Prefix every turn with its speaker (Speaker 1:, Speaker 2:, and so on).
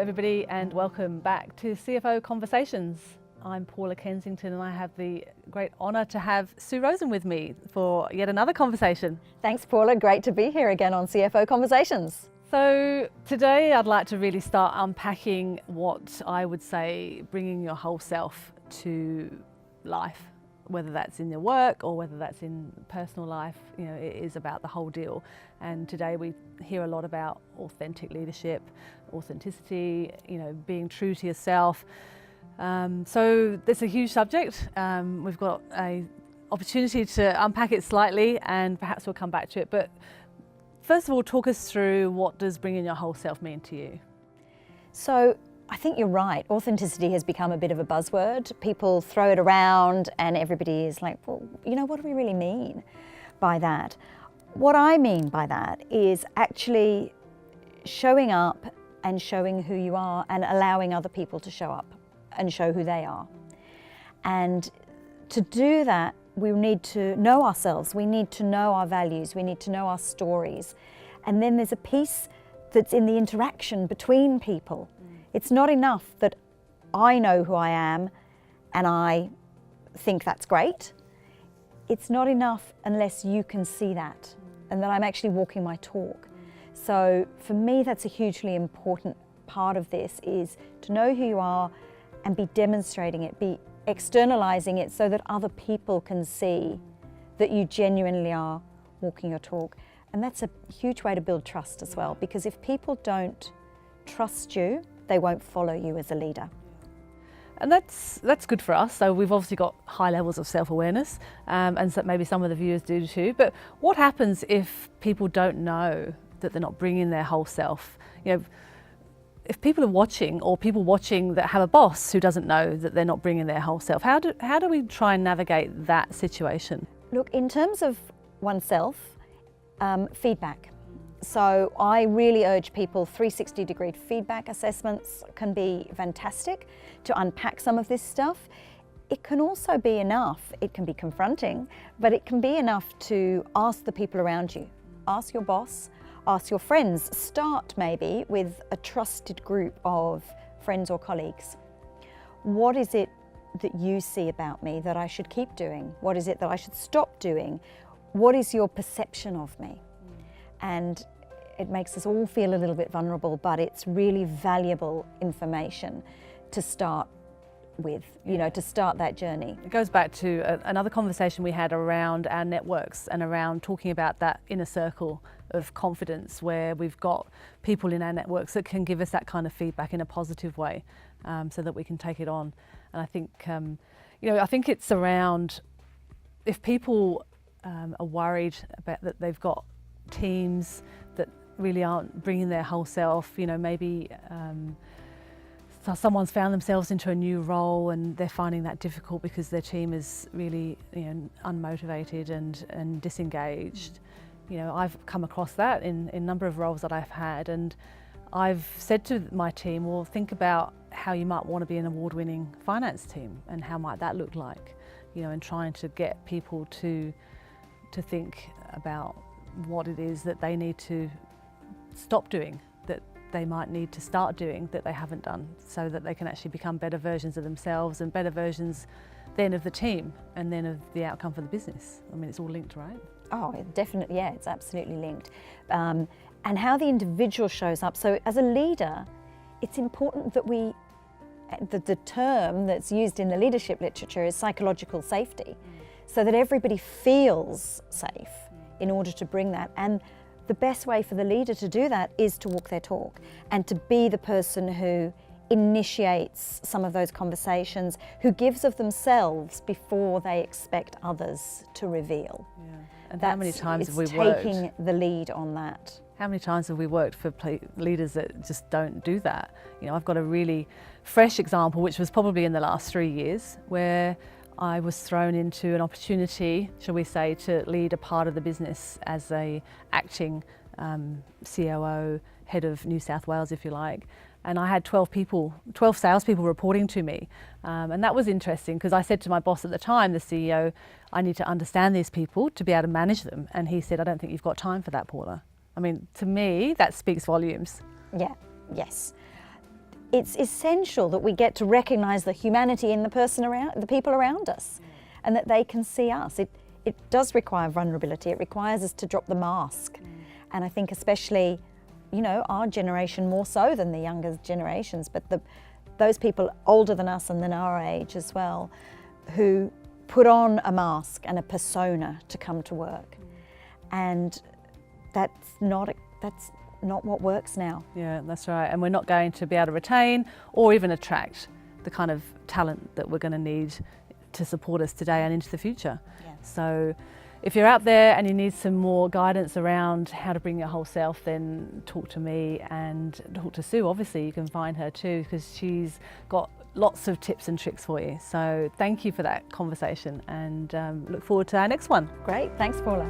Speaker 1: everybody, and welcome back to CFO Conversations. I'm Paula Kensington, and I have the great honour to have Sue Rosen with me for yet another conversation.
Speaker 2: Thanks, Paula. Great to be here again on CFO Conversations.
Speaker 1: So today I'd like to really start unpacking what I would say bringing your whole self to life, whether that's in your work or whether that's in personal life. You know, it is about the whole deal. And today we hear a lot about authentic leadership, authenticity, you know, being true to yourself. So it's a huge subject. We've got an opportunity to unpack it slightly, and perhaps we'll come back to it. But first of all, talk us through, what does bringing your whole self mean to you?
Speaker 2: So I think you're right. Authenticity has become a bit of a buzzword. People throw it around and everybody is like, well, you know, what do we really mean by that? What I mean by that is actually showing up and showing who you are and allowing other people to show up and show who they are. And to do that, we need to know ourselves. We need to know our values. We need to know our stories. And then there's a piece that's in the interaction between people. It's not enough that I know who I am and I think that's great. It's not enough unless you can see that and that I'm actually walking my talk. So for me, that's a hugely important part of this, is to know who you are and be demonstrating it, be externalizing it so that other people can see that you genuinely are walking your talk. And that's a huge way to build trust as well, because if people don't trust you, they won't follow you as a leader.
Speaker 1: And that's good for us. So we've obviously got high levels of self-awareness, and so maybe some of the viewers do too. But what happens if people don't know that they're not bringing their whole self? You know, if people are watching, or people watching that have a boss who doesn't know that they're not bringing their whole self, how do we try and navigate that situation?
Speaker 2: Look, in terms of oneself, feedback. So I really urge people, 360-degree feedback assessments can be fantastic to unpack some of this stuff. It can also be enough, it can be confronting, but it can be enough to ask the people around you. Ask your boss, ask your friends. Start maybe with a trusted group of friends or colleagues. What is it that you see about me that I should keep doing? What is it that I should stop doing? What is your perception of me? And it makes us all feel a little bit vulnerable, but it's really valuable information to start with, you know, to start that journey.
Speaker 1: It goes back to another conversation we had around our networks and around talking about that inner circle of confidence, where we've got people in our networks that can give us that kind of feedback in a positive way, so that we can take it on. And I think, you know, I think it's around, if people are worried about that they've got teams that really aren't bringing their whole self, you know, maybe so someone's found themselves into a new role and they're finding that difficult because their team is really, you know, unmotivated and disengaged. You know, I've come across that in a number of roles that I've had, and I've said to my team, well, think about how you might want to be an award-winning finance team and how might that look like, you know, and trying to get people to think about what it is that they need to stop doing, that they might need to start doing that they haven't done, so that they can actually become better versions of themselves and better versions then of the team and then of the outcome for the business. I mean, it's all linked, right? Oh,
Speaker 2: definitely, yeah, it's absolutely linked. And how the individual shows up. So as a leader, it's important that the term that's used in the leadership literature is psychological safety, so that everybody feels safe in order to bring that. And the best way for the leader to do that is to walk their talk and to be the person who initiates some of those conversations, who gives of themselves before they expect others to reveal.
Speaker 1: Yeah. And how many times have we
Speaker 2: taking the lead on that?
Speaker 1: How many times have we worked for leaders that just don't do that? You know, I've got a really fresh example, which was probably in the last 3 years, where I was thrown into an opportunity, shall we say, to lead a part of the business as a acting COO, head of New South Wales, if you like. And I had 12 salespeople reporting to me. And that was interesting, because I said to my boss at the time, the CEO, I need to understand these people to be able to manage them. And he said, I don't think you've got time for that, Paula. I mean, to me, that speaks volumes.
Speaker 2: Yeah, yes. it's essential that we get to recognise the humanity in the people around us, and that they can see us. It does require vulnerability. It requires us to drop the mask. And I think especially, you know, our generation more so than the younger generations, but those people older than us and than our age as well, who put on a mask and a persona to come to work. And that's not what works now.
Speaker 1: Yeah, that's right. And we're not going to be able to retain or even attract the kind of talent that we're going to need to support us today and into the future.
Speaker 2: Yeah.
Speaker 1: So if you're out there and you need some more guidance around how to bring your whole self, then talk to me and talk to Sue. Obviously, you can find her too, because she's got lots of tips and tricks for you. So thank you for that conversation, and look forward to our next one.
Speaker 2: Great, thanks Paula.